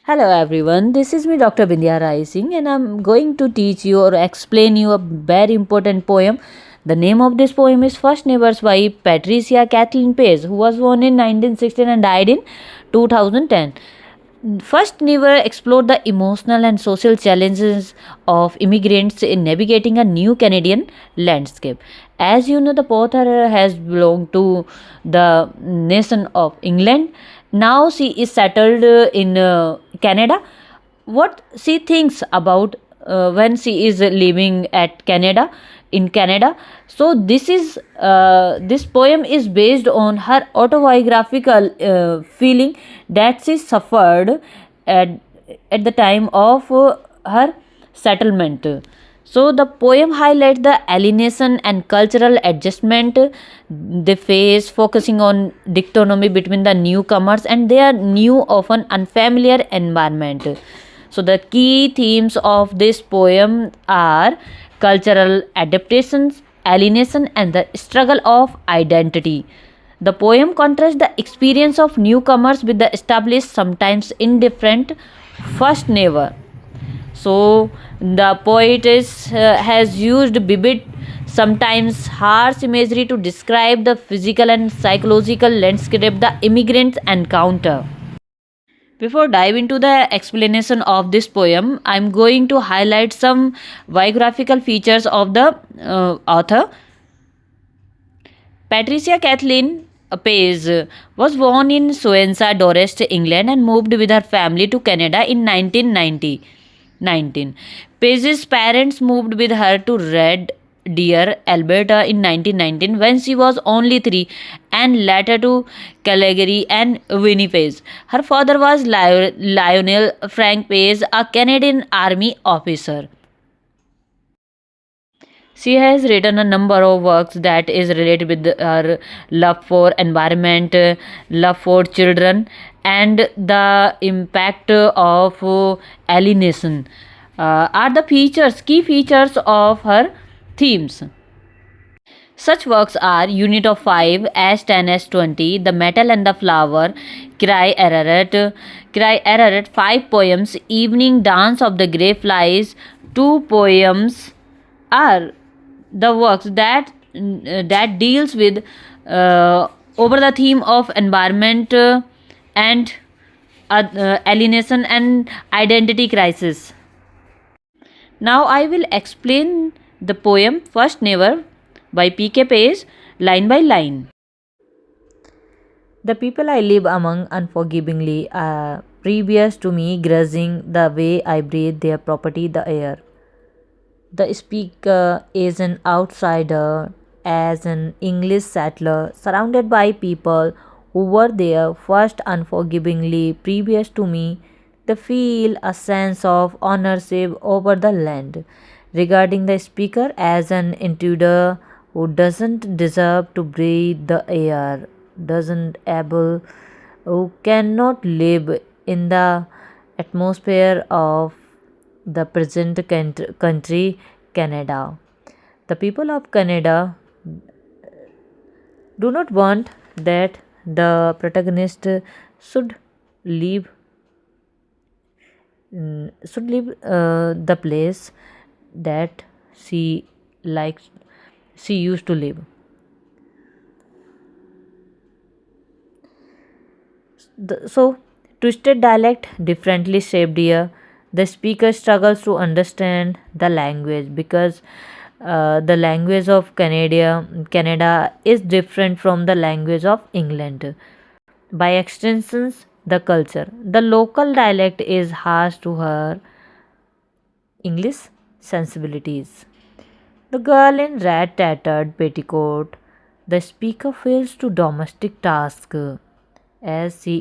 Hello everyone, this is me Dr. Bindya Rising and I'm going to teach you or explain you a very important poem. The name of this poem is First Neighbors by Patricia Kathleen Pace, who was born in 1916 and died in 2010. First Neighbor explored the emotional and social challenges of immigrants in navigating a new Canadian landscape. As you know, the author has belonged to the nation of England. Now she is settled in Canada. What she thinks about when she is living at Canada in Canada. So this poem is based on her autobiographical feeling that she suffered at, at the time of her settlement. So the poem highlights the alienation and cultural adjustment they face, focusing on dichotomy between the newcomers and their new, often unfamiliar environment. So the key themes of this poem are cultural adaptations, alienation, and the struggle of identity. The poem contrasts the experience of newcomers with the established, sometimes indifferent, first neighbor. So the has used vivid, sometimes harsh imagery to describe the physical and psychological landscape the immigrants encounter. Before dive into the explanation of this poem, I'm going to highlight some biographical features of the author. Patricia Kathleen Pace was born in Swansea, Dorset, England, and moved with her family to Canada in 1919. Pace's parents moved with her to Red Deer, Alberta in 1919 when she was only 3, and later to Calgary and Winnipeg. Her father was Lionel Frank Pace, a Canadian Army officer. She has written a number of works that is related with her love for environment, love for children, and the impact of alienation are the key features of her themes. Such works are Unit of 5, S10, S20, The Metal and the Flower, Cry Ararat, 5 poems, Evening Dance of the Grey Flies, 2 poems are the works that deals with over the theme of environment and alienation and identity crisis. Now I will explain the poem First Neighbor by P.K. Pace line by line. The people I live among unforgivingly are previous to me, grudging the way I breathe their property, the air. The speaker is an outsider, as an English settler, surrounded by people who were there first unforgivingly previous to me. They feel a sense of ownership over the land, regarding the speaker as an intruder who doesn't deserve to breathe the air, doesn't able, who cannot live in the atmosphere of the present country, Canada. The people of Canada do not want that the protagonist should leave the place that likes she used to live. So twisted dialect differently shaped here. The speaker struggles to understand the language because the language of Canada is different from the language of England. By extensions, the culture. The local dialect is harsh to her English sensibilities. The girl in red tattered petticoat. The speaker fails to domestic task as she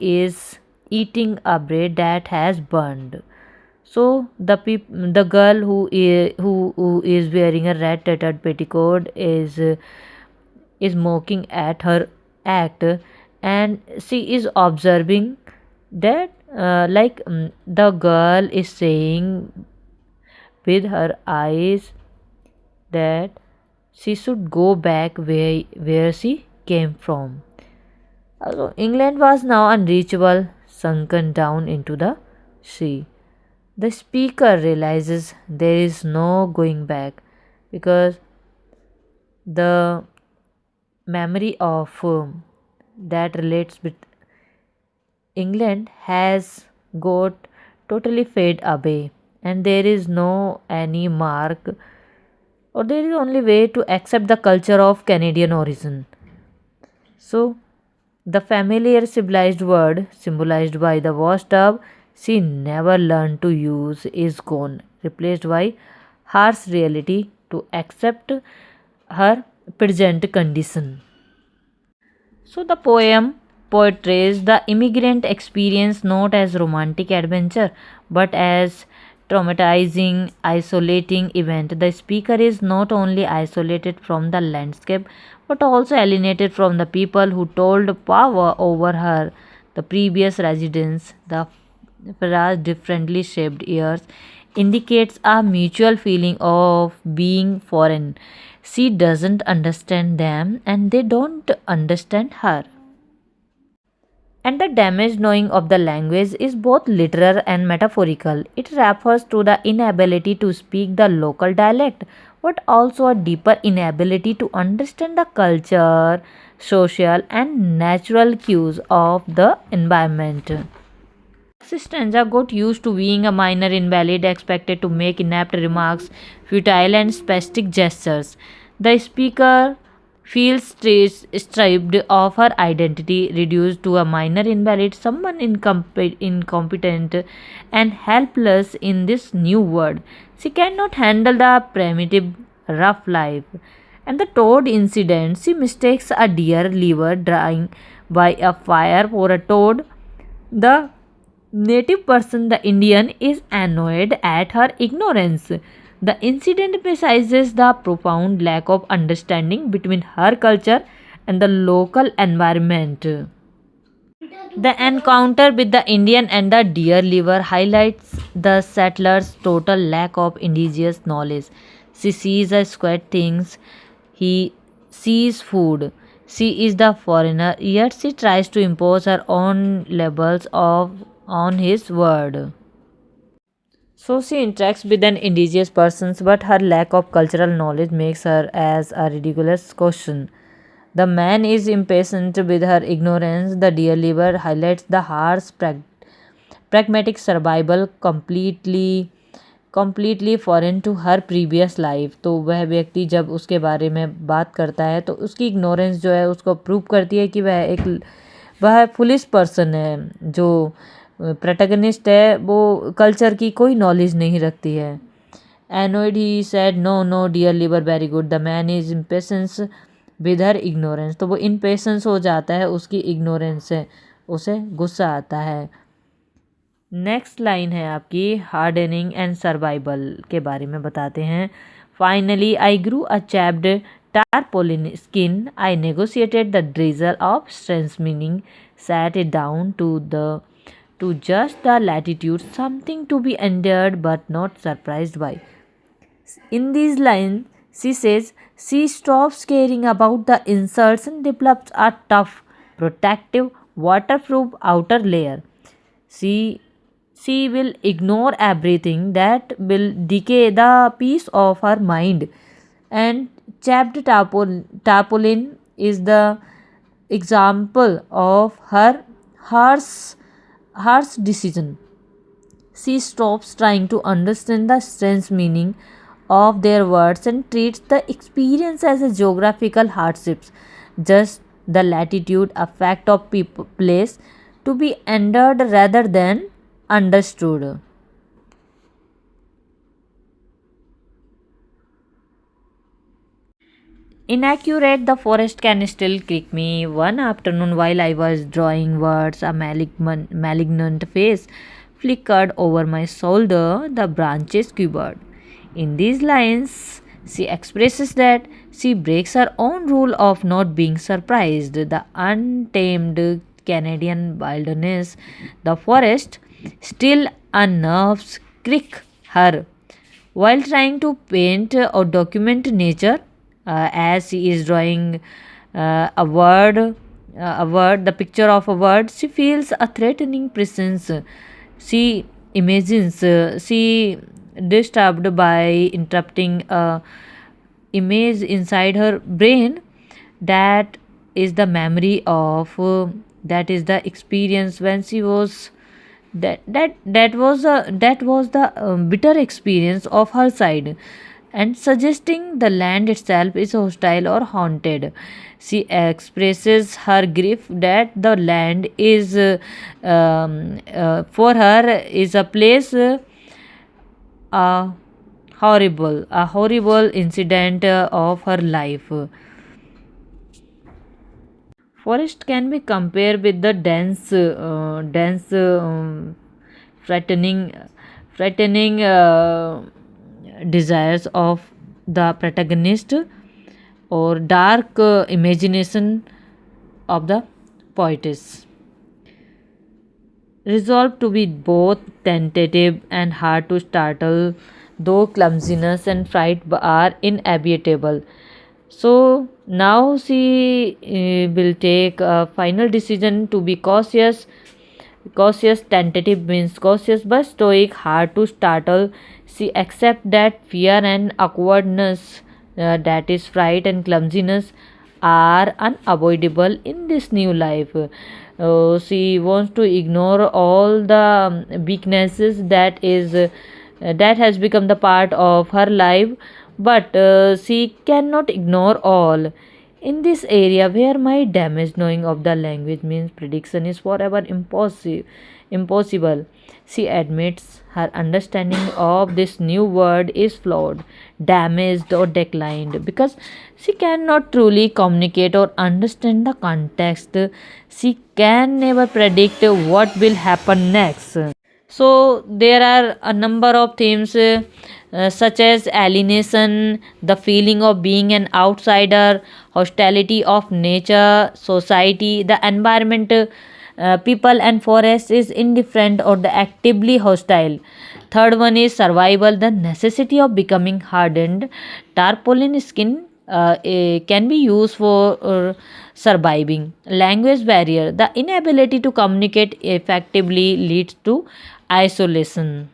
is eating a bread that has burned. So the girl who is wearing a red tattered petticoat is mocking at her act, and she is observing that the girl is saying with her eyes that she should go back where she came from. Also, England was now unreachable. sunken down into the sea. The speaker realizes there is no going back because the memory of that relates with England has got totally fade away, and there is no any mark, or there is only way to accept the culture of Canadian origin. So the familiar civilized word symbolized by the washtub she never learned to use is gone, replaced by harsh reality to accept her present condition. So the poem portrays the immigrant experience not as romantic adventure but as traumatizing, isolating event. The speaker is not only isolated from the landscape but also alienated from the people who told power over her. The previous residents, the phrase differently shaped years, indicates a mutual feeling of being foreign. She doesn't understand them and they don't understand her. And the damaged knowing of the language is both literal and metaphorical. It refers to the inability to speak the local dialect, but also a deeper inability to understand the culture, social, and natural cues of the environment. Stanza got used to being a minor invalid, expected to make inept remarks, futile and spastic gestures. The speaker feels stripped of her identity, reduced to a minor invalid, someone incompetent and helpless in this new world. She cannot handle the primitive, rough life. And the toad incident, she mistakes a deer liver drying by a fire for a toad. The native person, the Indian, is annoyed at her ignorance. The incident emphasizes the profound lack of understanding between her culture and the local environment. The encounter with the Indian and the deer liver highlights the settler's total lack of indigenous knowledge. She sees a squid things, he sees food. She is the foreigner, yet she tries to impose her own labels on his word. So she interacts with an indigenous person, but her lack of cultural knowledge makes her as a ridiculous question. The man is impatient with her ignorance. The dear liver highlights the harsh pragmatic survival completely foreign to her previous life. तो वह व्यक्ति जब उसके बारे में बात करता है तो उसकी इग्नोरेंस जो है उसको प्रूव करती है कि वह फुलिश पर्सन है. जो प्रोटैगनिस्ट है वो कल्चर की कोई नॉलेज नहीं रखती है. Annoyed he said no no dear liver very good. The man is impatience with her ignorance. तो वो इम्पेशेंस हो जाता है उसकी इग्नोरेंस से, उसे गुस्सा आता है. नेक्स्ट लाइन है आपकी हार्डनिंग एंड सर्वाइवल के बारे में बताते हैं. Finally I grew a chapped tarpaulin skin. I negotiated the drizzle of strength, meaning sat it down to just the latitude, something to be endured but not surprised by. In these lines, she says she stops caring about the insults and develops a tough, protective, waterproof outer layer. She will ignore everything that will decay the peace of her mind. And chapped tarpaulin is the example of her harsh decision. She stops trying to understand the sense meaning of their words and treats the experience as a geographical hardships, just the latitude, a fact of place to be endured rather than understood. Inaccurate, the forest can still kick me. One afternoon, while I was drawing words, a malignant face flickered over my shoulder. The branches quivered. In these lines, she expresses that she breaks her own rule of not being surprised. The untamed Canadian wilderness, the forest, still unnerves crick her. While trying to paint or document nature, as she is drawing a word a word, the picture of a word, she feels a threatening presence. She imagines, she disturbed by interrupting a image inside her brain. That is the memory of, that is the experience when she was, that was the bitter experience of her side, and suggesting the land itself is hostile or haunted. She expresses her grief that the land is, for her, is a place, a a horrible incident of her life. Forest can be compared with the dense, frightening, frightening desires of the protagonist, or dark imagination of the poetess. Resolved to be both tentative and hard to startle, though clumsiness and fright are inevitable. So now she will take a final decision to be cautious. Cautious, tentative means cautious but stoic, hard to startle. She accepts that fear and awkwardness, that is fright and clumsiness, are unavoidable in this new life. She wants to ignore all the weaknesses that has become the part of her life, but she cannot ignore all. In this area where my damaged knowing of the language means prediction is forever impossible, she admits her understanding of this new word is flawed, damaged, or declined because she cannot truly communicate or understand the context. She can never predict what will happen next. So there are a number of themes, such as alienation, the feeling of being an outsider, hostility of nature, society, the environment, people and forest is indifferent or the actively hostile. Third one is survival, the necessity of becoming hardened. Tarpaulin skin can be used for surviving. Language barrier, the inability to communicate effectively leads to isolation.